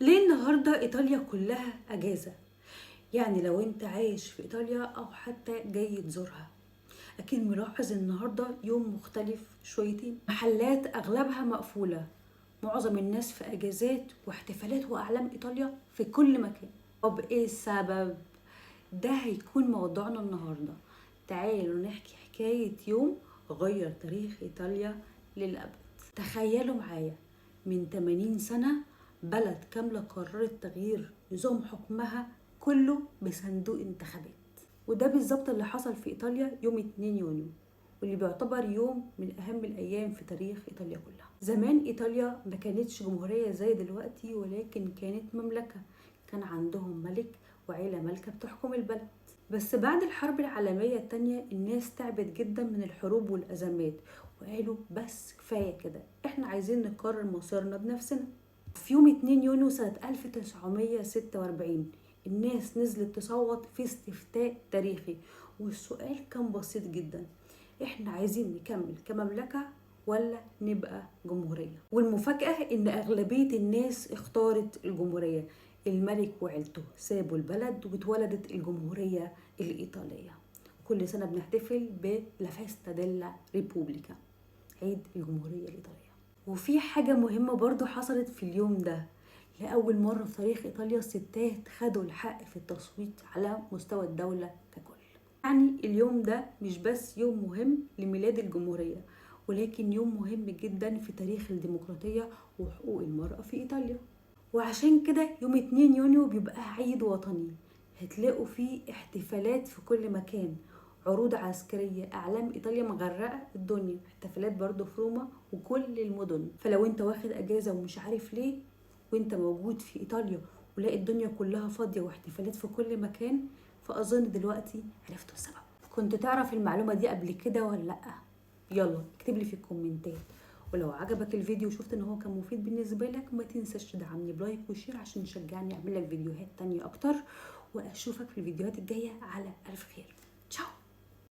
ليه النهاردة إيطاليا كلها أجازة؟ يعني لو أنت عايش في إيطاليا أو حتى جاي تزورها أكيد ملاحظ النهاردة يوم مختلف شويتين. محلات أغلبها مقفولة، معظم الناس في أجازات واحتفالات وأعلام إيطاليا في كل مكان. طب إيه السبب؟ ده هيكون موضوعنا النهاردة. تعالوا نحكي حكاية يوم غير تاريخ إيطاليا للأبد. تخيلوا معايا، من 80 سنة بلد كاملة قررت تغيير نظام حكمها كله بصندوق انتخابات. وده بالظبط اللي حصل في إيطاليا يوم 2 يونيو، واللي بيعتبر يوم من أهم الأيام في تاريخ إيطاليا كلها. زمان إيطاليا ما كانتش جمهورية زي دلوقتي، ولكن كانت مملكة. كان عندهم ملك وعيلة مالكة بتحكم البلد. بس بعد الحرب العالمية التانية الناس تعبت جدا من الحروب والأزمات، وقالوا بس كفاية كده، احنا عايزين نقرر مصيرنا بنفسنا. في يوم 2 يونيو سنة 1946 الناس نزلت تصوت في استفتاء تاريخي، والسؤال كان بسيط جدا: احنا عايزين نكمل كمملكة ولا نبقى جمهورية؟ والمفاجأة ان اغلبية الناس اختارت الجمهورية. الملك وعيلته سابوا البلد واتولدت الجمهورية الإيطالية. كل سنة بنحتفل بلافيستا ديلا ريبوبليكا، عيد الجمهورية الإيطالية. وفي حاجة مهمة برضو حصلت في اليوم ده. لأول مرة في تاريخ إيطاليا الستات خدوا الحق في التصويت على مستوى الدولة ككل. يعني اليوم ده مش بس يوم مهم لميلاد الجمهورية، ولكن يوم مهم جدا في تاريخ الديمقراطية وحقوق المرأة في إيطاليا. وعشان كده يوم 2 يونيو بيبقى عيد وطني. هتلاقوا فيه احتفالات في كل مكان، عروض عسكرية، أعلام إيطاليا مغرقة الدنيا، احتفالات برضو في روما وكل المدن. فلو انت واخد أجازة ومش عارف ليه وانت موجود في إيطاليا ولاقي الدنيا كلها فاضية واحتفالات في كل مكان، فأظن دلوقتي عرفتوا السبب. كنت تعرف المعلومة دي قبل كده ولا لأ؟ يلا اكتب لي في الكومنتات. ولو عجبك الفيديو وشفت ان هو كان مفيد بالنسبه لك، ما تنساش تدعمني بلايك وشير عشان تشجعني اعمل لك فيديوهات تانية اكتر. واشوفك في الفيديوهات الجايه على الف خير. تشاو.